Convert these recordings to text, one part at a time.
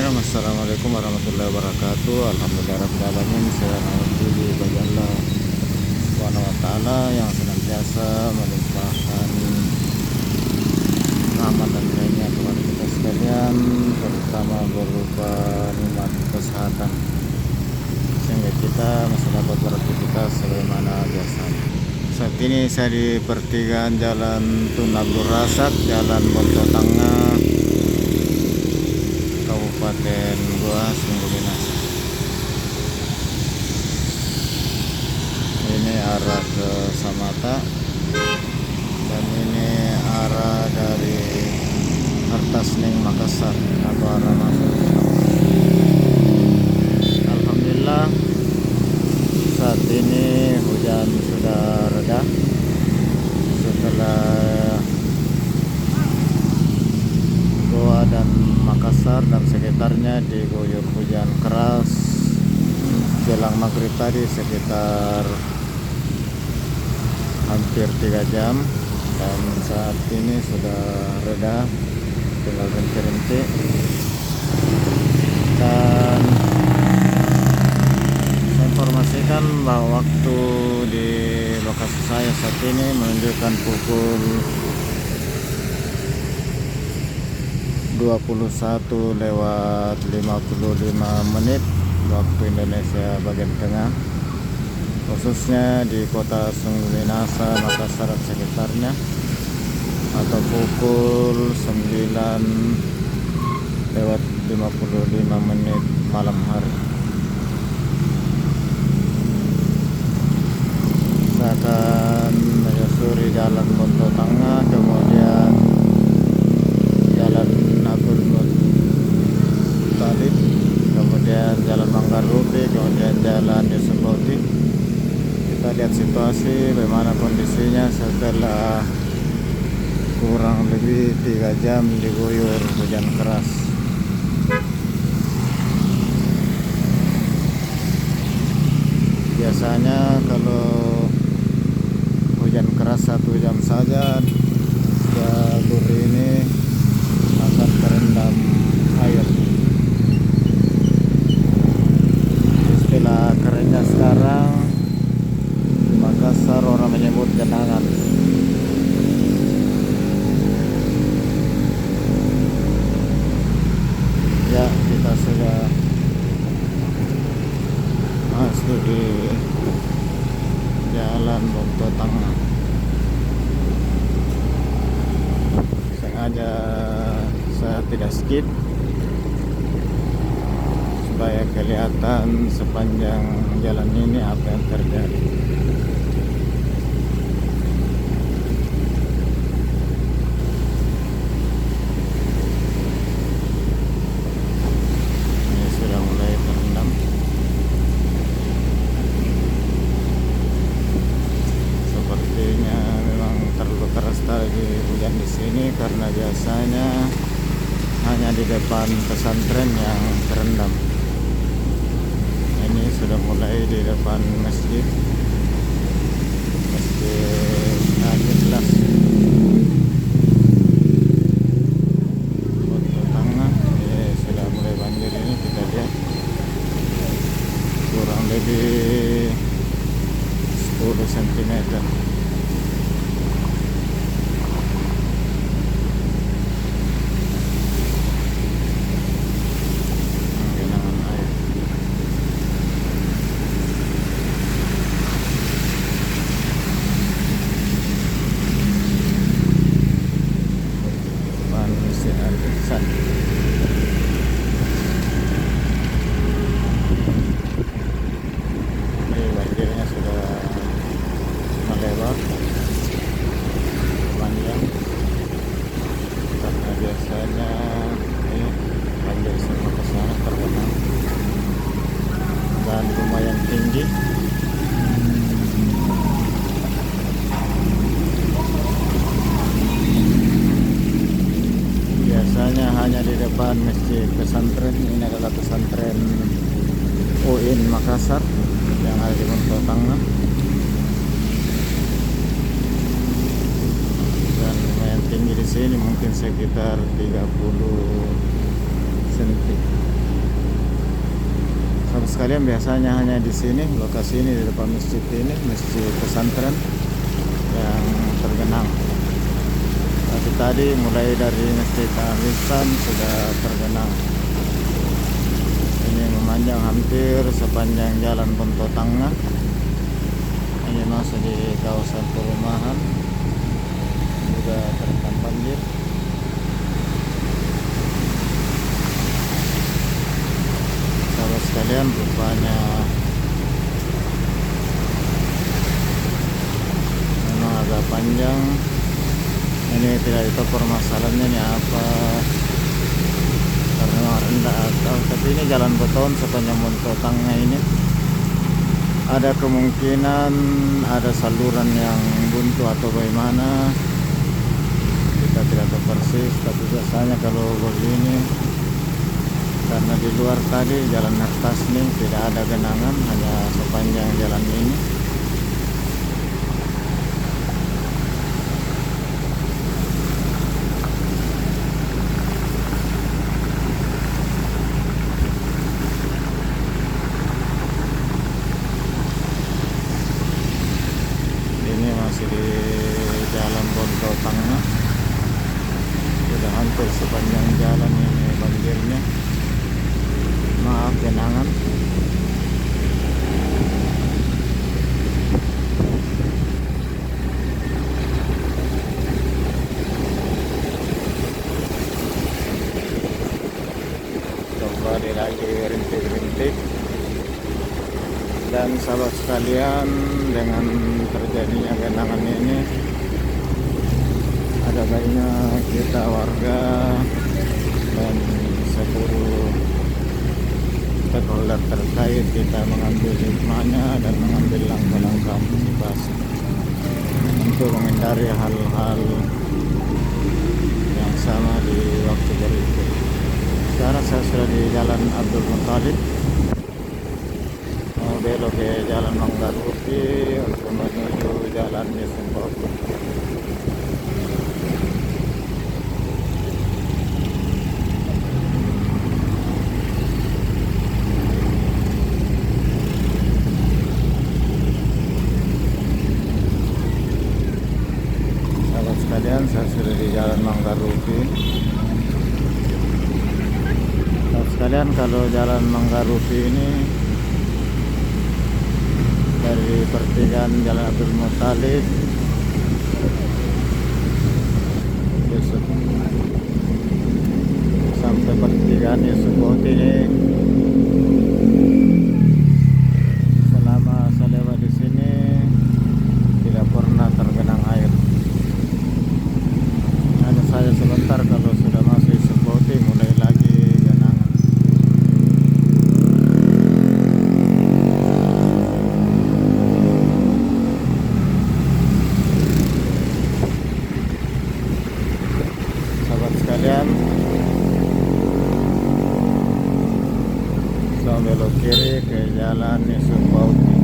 Bismillahirrahmanirrahim. Assalamualaikum warahmatullahi wabarakatuh. Alhamdulillahirrahmanirrahim. Selamat puji bagi Allah Subhanahu wa ta'ala yang senantiasa melimpahkan rahmat dan karunia kepada kita sekalian, terutama berupa nikmat kesehatan, sehingga kita masih dapat beraktivitas sebagaimana biasanya. Saat ini saya di pertigaan Jalan Tun Abdul Razak, Jalan Bonto Tengah, Kabupaten Goa, Sungguh Minasa. Ini arah ke Samata dan ini arah dari Hartasning Makassar atau arah masuk. Alhamdulillah saat ini hujan sudah reda setelah Goa dan Makassar dan sekitarnya diguyur hujan keras jelang maghrib tadi sekitar hampir 3 jam, dan saat ini sudah reda, tinggal rintik-rintik. Dan saya informasikan bahwa waktu di lokasi saya saat ini menunjukkan pukul 21:55 waktu Indonesia bagian tengah, khususnya di kota Sungguh Minasa, Makassar dan sekitarnya, atau pukul 9:55 malam hari. Saya akan menyusuri Jalan Bonto Tengah, kemudian Jalan Abdul Muttalib, kemudian Jalan Manggar Rupi, kemudian Jalan Yusuf Bauti. Kita lihat situasi bagaimana kondisinya setelah kurang lebih 3 jam diguyur hujan keras. Biasanya kalau hujan keras 1 jam saja, jalur ini akan terendam air. Istilah kerennya sekarang Makassar orang menyebut genangan. Ya, kita sudah masuk di Jalan Bonto Tengah. Sengaja saya tidak skip supaya kelihatan sepanjang jalan ini apa yang terjadi. Ini sudah mulai terendam. Sepertinya memang terlalu keras tadi hujan di sini, karena biasanya hanya di depan pesantren yang terendam. Ini sudah mulai di depan masjid Al-Ikhlas Bonto Tengah. Ini sudah mulai banjir. Ini kita lihat kurang lebih 10 cm. Ini banjirnya sudah melebar panjang, karena biasanya ini banjir semua ke sana tergenang dan lumayan tinggi. Biasanya hanya di depan masjid pesantren. Ini adalah pesantren UIN Makassar yang ada di Bonto Tengah, dan lumayan tinggi di sini, mungkin sekitar 30 sempit. Sahabat sekalian, biasanya hanya di sini, lokasi ini, di depan masjid ini, masjid pesantren yang tergenang. Tapi tadi mulai dari masjid Al-Ihsan sudah tergenang. Ini memanjang hampir sepanjang jalan Bonto Tangga. Ini masuk di kawasan perumahan, juga terendam banjir. Sahabat sekalian, rupanya memang agak panjang. Ini tidak tahu permasalahannya ini apa, karena rendah atau, tapi ini jalan beton sepanjang Bonto Tangga ini. Ada kemungkinan ada saluran yang buntu atau bagaimana, kita tidak tahu persis. Tapi biasanya kalau begini, karena di luar tadi jalan atas nih tidak ada genangan, hanya sepanjang jalan ini. Ini masih di jalan Bonto Tangga, sudah hampir sepanjang jalan ini banjirnya. Maaf genangan. Kembali lagi rintik-rintik. Dan sahabat sekalian, dengan terjadinya genangan ini, ada baiknya kita warga dan seluruh stakeholder terkait kita mengambil hikmahnya dan mengambil langkah-langkah antisipasi untuk menghindari hal-hal yang sama di waktu berikut. Sekarang saya sudah di Jalan Abdul Muttalib, mau belok ke Jalan Manggaruti untuk menuju Jalan Yusuf. Sekalian, saya sudah di Jalan Manggaruti. Sahabat sekalian, kalau Jalan Manggaruti ini dari pertigaan Jalan Abdul Muttalib Yusuf sampai pertigaan Yusuf ini, selama saya lewat di sini tidak pernah tergenang air. Saya sebentar kalau sudah masuk Sepoti mulai lagi genangan. Sahabat sekalian, saya belok kiri ke Jalan Sepoti.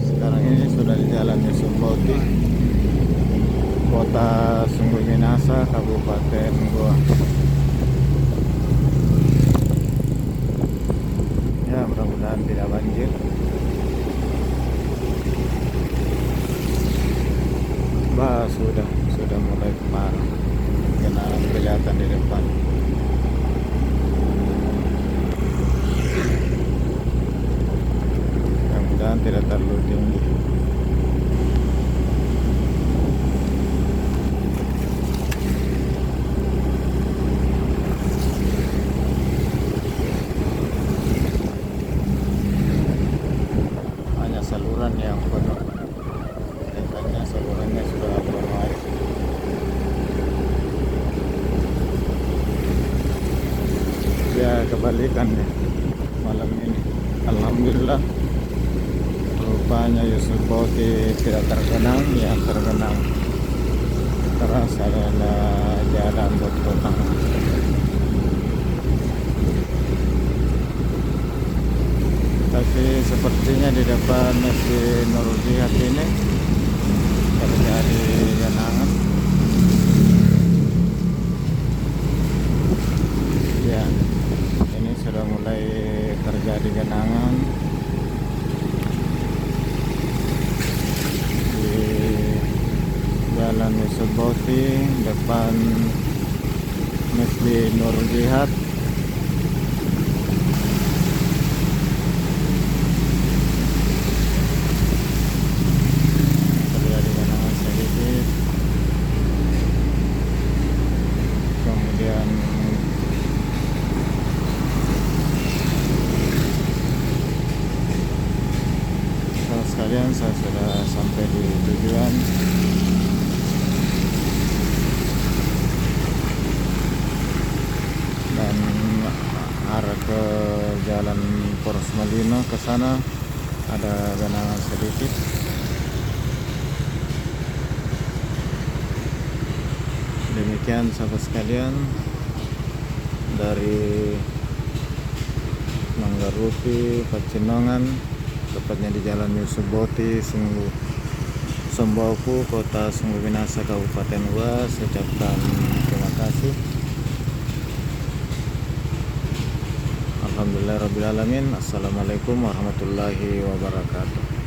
Sekarang ini sudah di Jalan Sepoti, Kota Sungguh Minasa, Kabupaten Goa. Ya, mudah-mudahan tidak banjir. Sudah mulai parah. Genangan kelihatan di depan. Mudah-mudahan tidak terlalu tinggi. Saluran yang penuh, katanya salurannya sudah penuh air. Ya, kebalikannya malam ini. Alhamdulillah, rupanya Yusuf Bauti tidak tergenang. Yang tergenang terasa adalah Jalan Bonto Tangga. Tapi sepertinya di depan Masjid Nurul Jihad ini terjadi genangan. Jalan Yusuf Bauti depan Masjid Nur Jihad. Terjadi genangan sedikit, kemudian sekalian saya sudah sampai di tujuan. Dan arah ke Jalan Poros Malino ke sana ada genangan sedikit. Demikian sahabat sekalian, dari Manggarupi, Pacinongan, tepatnya di Jalan Yusuf Bauti, Sombauku, Kota Sungguh Minasa, Kabupaten UAS. Ucapkan terima kasih. Alhamdulillahirabbil alamin. Assalamualaikum warahmatullahi wabarakatuh.